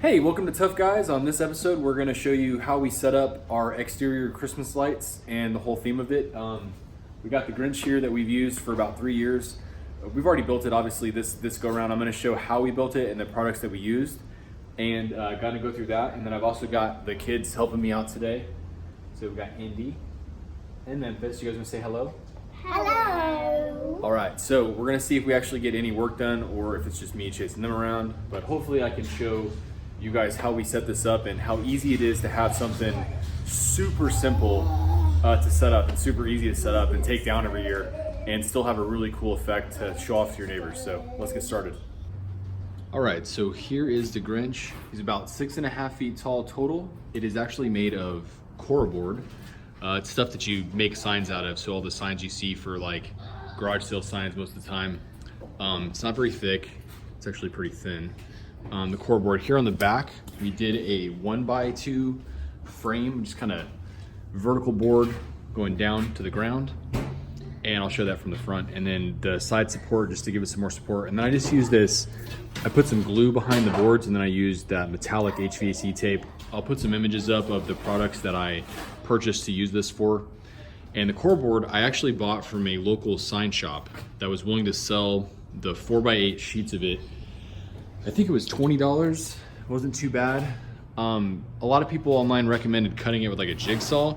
Hey, welcome to Tough Guys. On this episode, we're going to show you how we set up our exterior Christmas lights and the whole theme of it. We got the Grinch here that we've used for about 3 years. We've already built it, obviously, this go around. I'm going to show how we built it and the products that we used, and going to go through that. And then I've also got the kids helping me out today. So we've got Indy and Memphis. You guys want to say hello? Hello. All right, so we're going to see if we actually get any work done or if it's just me chasing them around. But hopefully I can show you guys how we set this up and how easy it is to have something super simple to set up and super easy to set up and take down every year and still have a really cool effect to show off to your neighbors. So let's get started. All right, so here is the Grinch. He's about 6.5 feet tall total. It is actually made of core board. It's stuff that you make signs out of. So all the signs you see for like garage sale signs most of the time. It's not very thick. It's actually pretty thin. The core board here on the back, we did a 1x2 frame, just kind of vertical board going down to the ground, and I'll show that from the front. And then the side support, just to give it some more support. And then I just used this, I put some glue behind the boards, and then I used that metallic HVAC tape. I'll put some images up of the products that I purchased to use this for. And the core board I actually bought from a local sign shop that was willing to sell the 4x8 sheets of it. I think it was $20. It wasn't too bad. A lot of people online recommended cutting it with like a jigsaw.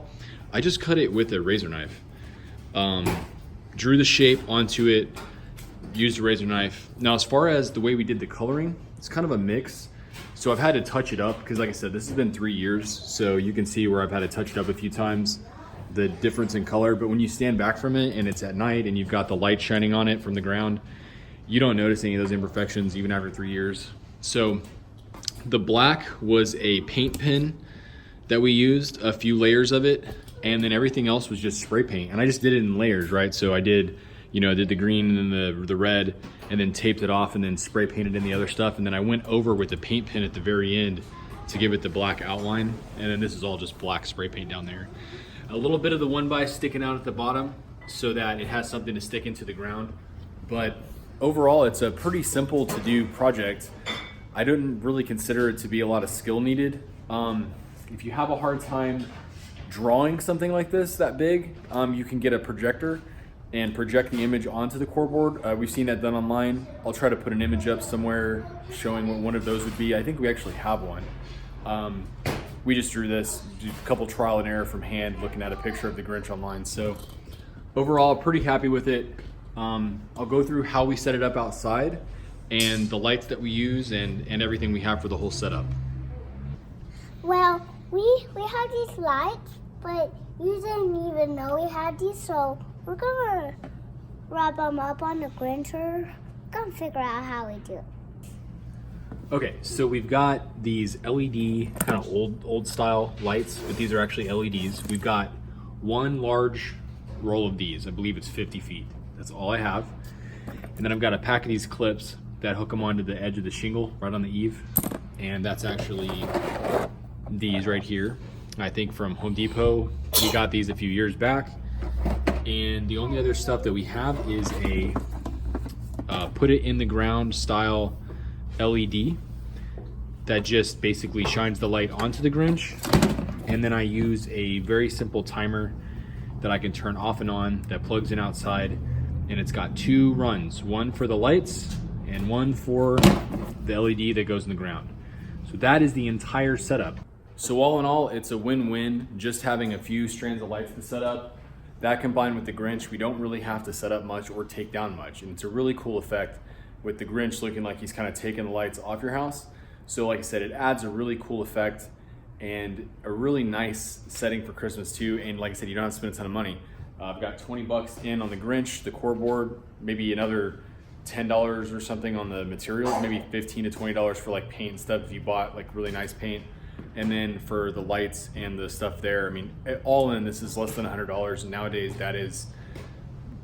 I just cut it with a razor knife. Drew the shape onto it, used a razor knife. Now, as far as the way we did the coloring, it's kind of a mix. So I've had to touch it up because, like I said, this has been 3 years. So you can see where I've had to touch it up a few times, the difference in color. But when you stand back from it and it's at night and you've got the light shining on it from the ground, you don't notice any of those imperfections even after 3 years. So the black was a paint pen that we used, a few layers of it, and then everything else was just spray paint. And I just did it in layers, right? So I did the green and then the red, and then taped it off and then spray painted in the other stuff. And then I went over with the paint pen at the very end to give it the black outline. And then this is all just black spray paint down there. A little bit of the 1x sticking out at the bottom so that it has something to stick into the ground. But overall, it's a pretty simple to do project. I didn't really consider it to be a lot of skill needed. If you have a hard time drawing something like this that big, you can get a projector and project the image onto the core board. We've seen that done online. I'll try to put an image up somewhere showing what one of those would be. I think we actually have one. We just drew this, a couple trial and error from hand, looking at a picture of the Grinch online. So overall, pretty happy with it. I'll go through how we set it up outside and the lights that we use and everything we have for the whole setup. Well, we had these lights, but you didn't even know we had these, so we're gonna wrap them up on the Grinch. We're gonna figure out how we do it. Okay, so we've got these LED kind of old style lights, but these are actually LEDs. We've got one large roll of these. I believe it's 50 feet. That's all I have. And then I've got a pack of these clips that hook them onto the edge of the shingle right on the eave. And that's actually these right here. I think from Home Depot. We got these a few years back. And the only other stuff that we have is a put it in the ground style LED that just basically shines the light onto the Grinch. And then I use a very simple timer that I can turn off and on that plugs in outside. And it's got 2 runs, one for the lights and one for the LED that goes in the ground. So that is the entire setup. So all in all, it's a win-win just having a few strands of lights to set up. That combined with the Grinch, we don't really have to set up much or take down much. And it's a really cool effect with the Grinch looking like he's kind of taking the lights off your house. So like I said, it adds a really cool effect and a really nice setting for Christmas too. And like I said, you don't have to spend a ton of money. I've got 20 bucks in on the Grinch, the core board, maybe another $10 or something on the materials, maybe $15 to $20 for like paint and stuff if you bought like really nice paint. And then for the lights and the stuff there, I mean, all in, this is less than $100. And nowadays that is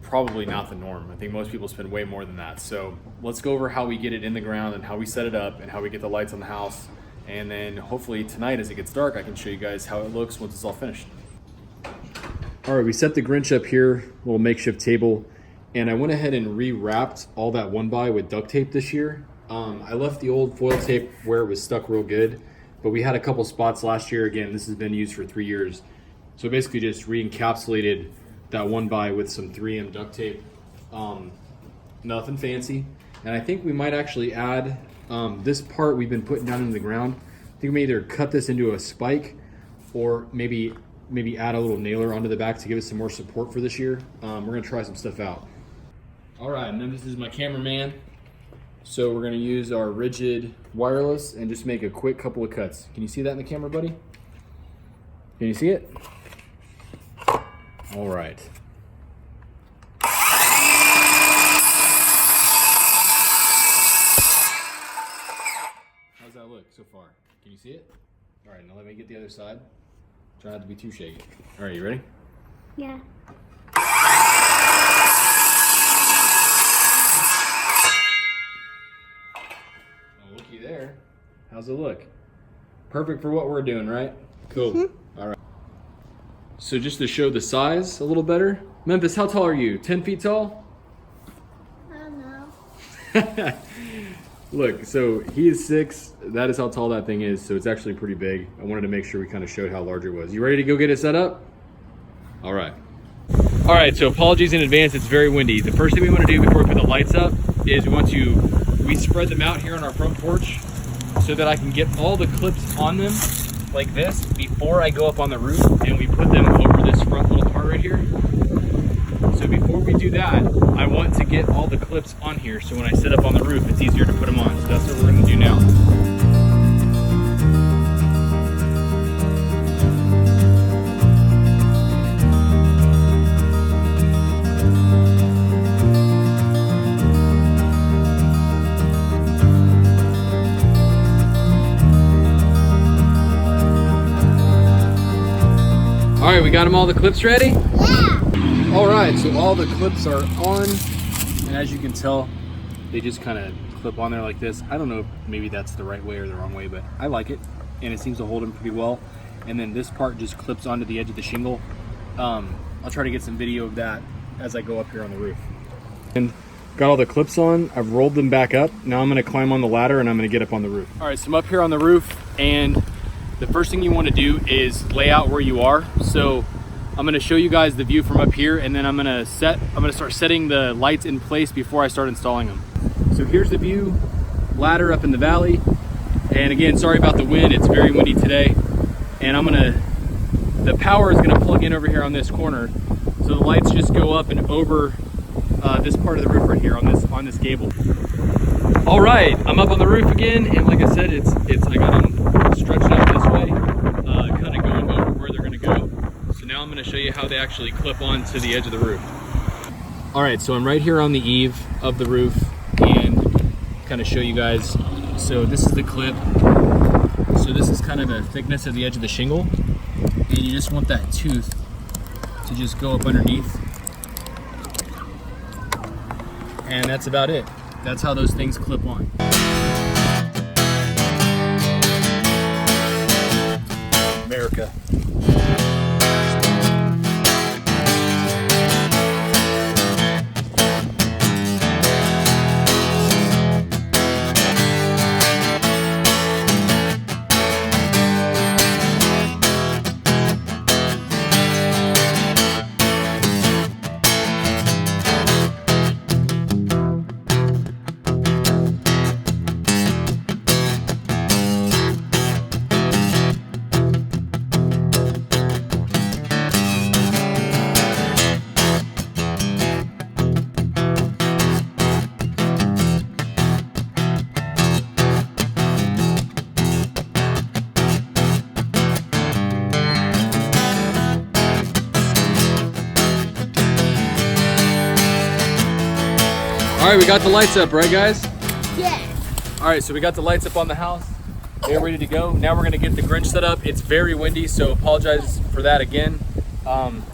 probably not the norm. I think most people spend way more than that. So let's go over how we get it in the ground and how we set it up and how we get the lights on the house. And then hopefully tonight as it gets dark, I can show you guys how it looks once it's all finished. All right, we set the Grinch up here, little makeshift table, and I went ahead and rewrapped all that 1x with duct tape this year. I left the old foil tape where it was stuck real good, but we had a couple spots last year. Again, this has been used for 3 years. So basically just re-encapsulated that 1x with some 3M duct tape. Nothing fancy. And I think we might actually add this part we've been putting down into the ground. I think we may either cut this into a spike or maybe add a little nailer onto the back to give us some more support for this year. We're gonna try some stuff out. All right, and then this is my cameraman. So we're gonna use our rigid wireless and just make a quick couple of cuts. Can you see that in the camera, buddy? Can you see it? All right. How's that look so far? Can you see it? All right, now let me get the other side. Try not to be too shaky. All right, you ready? Yeah. Oh, looky there. How's it look? Perfect for what we're doing, right? Cool. Mm-hmm. All right. So just to show the size a little better, Memphis, how tall are you? 10 feet tall? I don't know. Look, so he is 6. That is how tall that thing is. So it's actually pretty big. I wanted to make sure we kind of showed how large it was. You ready to go get it set up? All right. All right, so apologies in advance. It's very windy. The first thing we want to do before we put the lights up is we spread them out here on our front porch so that I can get all the clips on them like this before I go up on the roof, and we put them over this front little part right here. So before we do that, I want to get all the clips on here so when I sit up on the roof, it's easier to put them on. So that's what we're going to do now. All right, we got them all the clips ready? Yeah. All right, so all the clips are on, and as you can tell, they just kind of clip on there like this. I don't know if maybe that's the right way or the wrong way, but I like it, and it seems to hold them pretty well. And then this part just clips onto the edge of the shingle. I'll try to get some video of that as I go up here on the roof. And got all the clips on, I've rolled them back up. Now I'm gonna climb on the ladder and I'm gonna get up on the roof. All right, so I'm up here on the roof, and the first thing you wanna do is lay out where you are. So I'm gonna show you guys the view from up here, and then I'm gonna start setting the lights in place before I start installing them. So here's the view, ladder up in the valley. And again, sorry about the wind, it's very windy today. And the power is gonna plug in over here on this corner. So the lights just go up and over this part of the roof right here on this gable. All right, I'm up on the roof again, and like I said, I got them stretched out this way, kind of going over where they're gonna go. So now I'm gonna show you how they actually clip on to the edge of the roof. All right, so I'm right here on the eave of the roof, and kind of show you guys. So this is the clip. So this is kind of the thickness of the edge of the shingle, and you just want that tooth to just go up underneath. And that's about it. That's how those things clip on. America. All right, we got the lights up, right guys? Yeah. All right, so we got the lights up on the house. They're ready to go. Now we're gonna get the Grinch set up. It's very windy, so apologize for that again.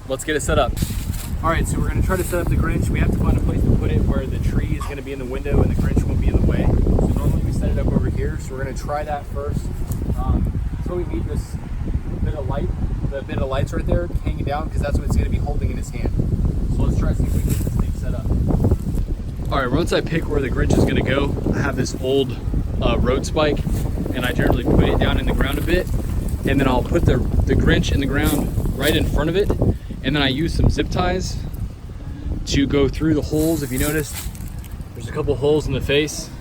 Let's get it set up. All right, so we're gonna try to set up the Grinch. We have to find a place to put it where the tree is gonna be in the window and the Grinch won't be in the way. So normally we set it up over here, so we're gonna try that first. So we need this bit of light, the bit of lights right there hanging down, because that's what it's gonna be holding in his hand. So let's try to see if we can get this thing set up. All right, once I pick where the Grinch is gonna go, I have this old road spike, and I generally put it down in the ground a bit, and then I'll put the Grinch in the ground right in front of it, and then I use some zip ties to go through the holes. If you noticed, there's a couple holes in the face,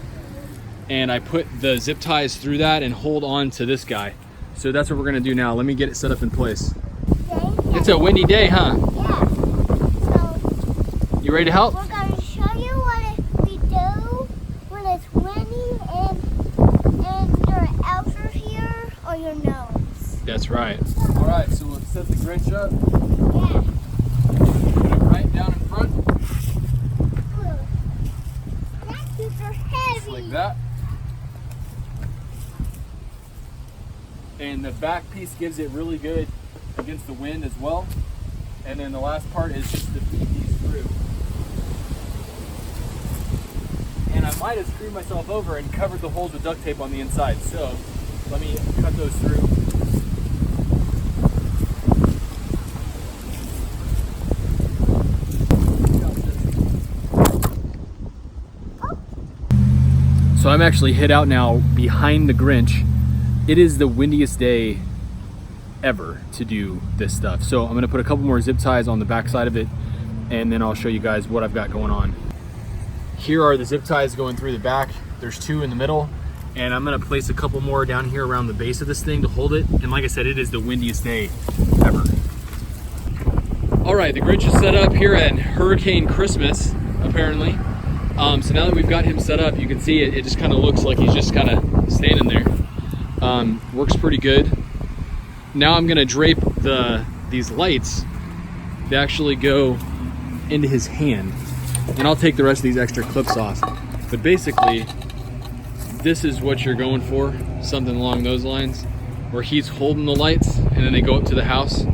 and I put the zip ties through that and hold on to this guy. So that's what we're gonna do now. Let me get it set up in place. Okay. It's a windy day, huh? Yeah. So You ready to help? we're gonna show you what we do when it's windy and your elves are here or your nose. That's right. All right, so we'll set the Grinch up. Yeah. Put it right down in front, That's super heavy. just like that. And the back piece gives it really good against the wind as well. And then the last part is just to feed these through. And I might have screwed myself over and covered the holes with duct tape on the inside. So let me cut those through. So I'm actually hid out now behind the Grinch. It is the windiest day ever to do this stuff. So I'm gonna put a couple more zip ties on the back side of it, and then I'll show you guys what I've got going on. Here are the zip ties going through the back. There's 2 in the middle, and I'm gonna place a couple more down here around the base of this thing to hold it. And like I said, it is the windiest day ever. All right, the Grinch is set up here at Hurricane Christmas, apparently. So now that we've got him set up, you can see it just kind of looks like he's just kind of standing there. Works pretty good. Now I'm gonna drape these lights. They actually go into his hand, and I'll take the rest of these extra clips off. But basically, this is what you're going for, something along those lines, where he's holding the lights and then they go up to the house.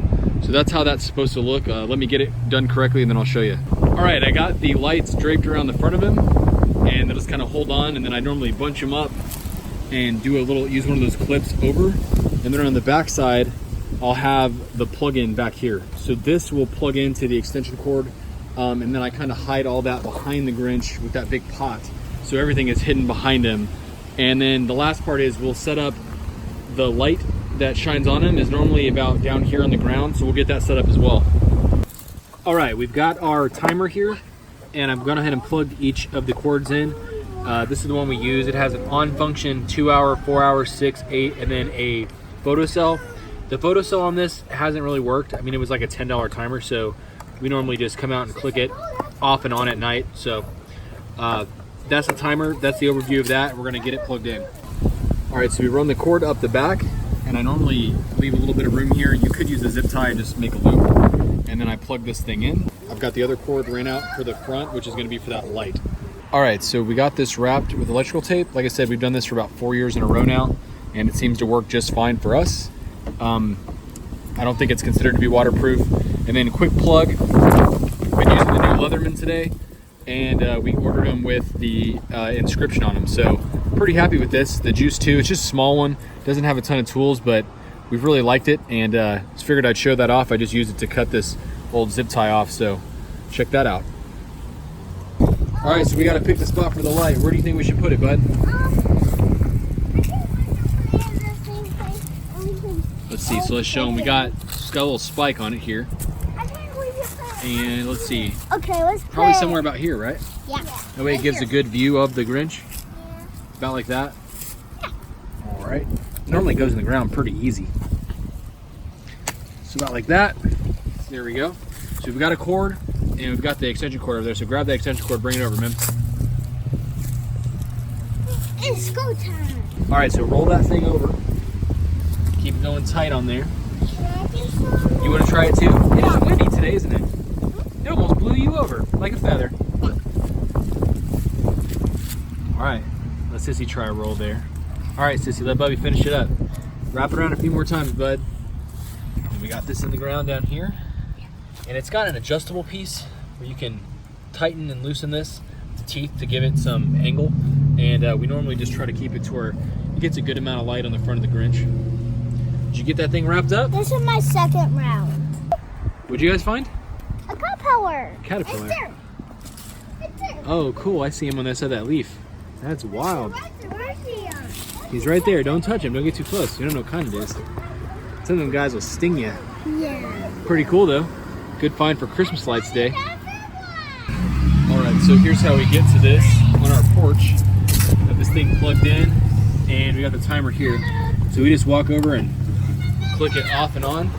So that's how that's supposed to look. Let me get it done correctly and then I'll show you. All right, I got the lights draped around the front of him, and they'll just kind of hold on, and then I normally bunch them up and do use one of those clips over. And then on the back side, I'll have the plug-in back here. So this will plug into the extension cord, and then I kind of hide all that behind the Grinch with that big pot. So everything is hidden behind him. And then the last part is we'll set up the light that shines on him is normally about down here on the ground. So we'll get that set up as well. All right, we've got our timer here, and I've gone ahead and plugged each of the cords in. This is the one we use. It has an on function, 2 hour, 4 hour, 6, 8, and then a photo cell. The photo cell on this hasn't really worked. I mean, it was like a $10 timer, so we normally just come out and click it off and on at night. So that's the timer. That's the overview of that. We're gonna get it plugged in. All right, so we run the cord up the back, and I normally leave a little bit of room here. You could use a zip tie and just make a loop, and then I plug this thing in. I've got the other cord ran out for the front, which is gonna be for that light. All right, so we got this wrapped with electrical tape. Like I said, we've done this for about 4 years in a row now, and it seems to work just fine for us. I don't think it's considered to be waterproof. And then quick plug, been using the new Leatherman today, and we ordered them with the inscription on them. So pretty happy with this. The Juice 2, it's just a small one, doesn't have a ton of tools, but we've really liked it, and just figured I'd show that off. I just used it to cut this old zip tie off, so check that out. All right, so we got to pick the spot for the light. Where do you think we should put it, bud? Let's see, so let's show them. It's got a little spike on it here. And let's see. Okay, let's put Probably somewhere about here, right? Yeah. That way it gives a good view of the Grinch. Yeah. About like that. All right. Normally goes in the ground pretty easy. So about like that. There we go. So we've got a cord, and we've got the extension cord over there. So grab that extension cord, bring it over, man. It's go time. All right, so roll that thing over. Keep it going tight on there. Can I do some? You want to try it too? It is windy today, isn't it? It almost blew you over like a feather. All right, let Sissy try a roll there. All right, Sissy, let Bubby finish it up. Wrap it around a few more times, bud. And we got this in the ground down here. And it's got an adjustable piece where you can tighten and loosen this teeth to give it some angle. And we normally just try to keep it to where it gets a good amount of light on the front of the Grinch. Did you get that thing wrapped up? This is my second round. What'd you guys find? A caterpillar. Caterpillar. It's there. It's there. Oh, cool. I see him on the other side of that leaf. That's wild. Where's he? He's right there. Don't touch him. Don't get too close. You don't know what kind it is. Some of them guys will sting you. Yeah. Pretty cool, though. Good find for Christmas lights day. All right, so here's how we get to this on our porch. Got this thing plugged in, and we got the timer here. So we just walk over and click it off and on,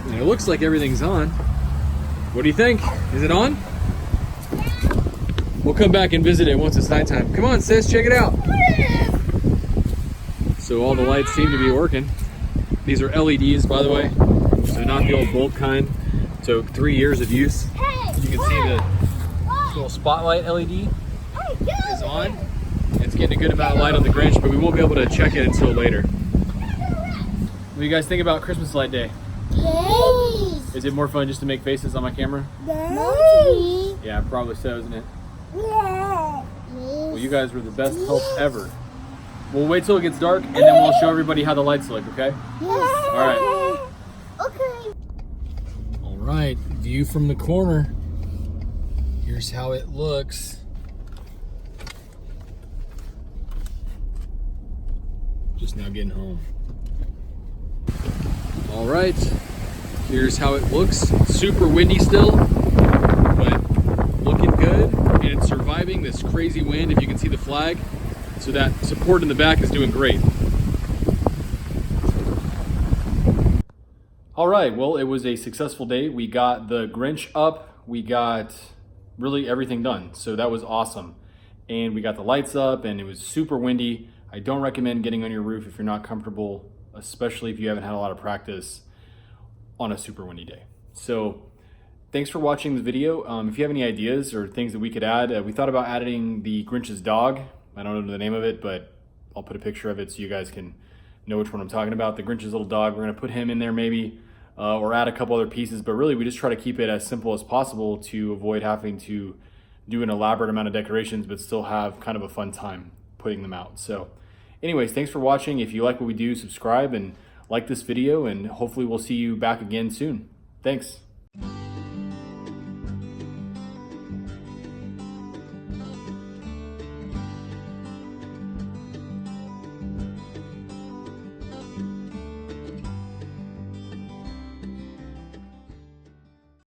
and it looks like everything's on. What do you think? Is it on? We'll come back and visit it once it's nighttime. Come on, sis, check it out. So all the lights seem to be working. These are LEDs, by the way, so not the old bulb kind. So 3 years of use. You can see the little spotlight LED is on. It's getting a good amount of light on the Grinch, but we won't be able to check it until later. What do you guys think about Christmas light day? Yes. Is it more fun just to make faces on my camera? Yes. Yeah, probably so, isn't it? Yes. Well, you guys were the best help ever. We'll wait till it gets dark, and then we'll show everybody how the lights look, okay? Yes. All right. Okay. All right, view from the corner. Here's how it looks. Just now getting home. All right, here's how it looks. Super windy still, but looking good, and it's surviving this crazy wind, if you can see the flag. So that support in the back is doing great. All right, well, it was a successful day. We got the Grinch up. We got really everything done. So that was awesome. And we got the lights up, and it was super windy. I don't recommend getting on your roof if you're not comfortable, especially if you haven't had a lot of practice on a super windy day. So thanks for watching the video. If you have any ideas or things that we could add, we thought about adding the Grinch's dog. I don't know the name of it, but I'll put a picture of it so you guys can know which one I'm talking about. The Grinch's little dog, we're gonna put him in there maybe, or add a couple other pieces, but really we just try to keep it as simple as possible to avoid having to do an elaborate amount of decorations, but still have kind of a fun time putting them out. So anyways, thanks for watching. If you like what we do, subscribe and like this video, and hopefully we'll see you back again soon. Thanks.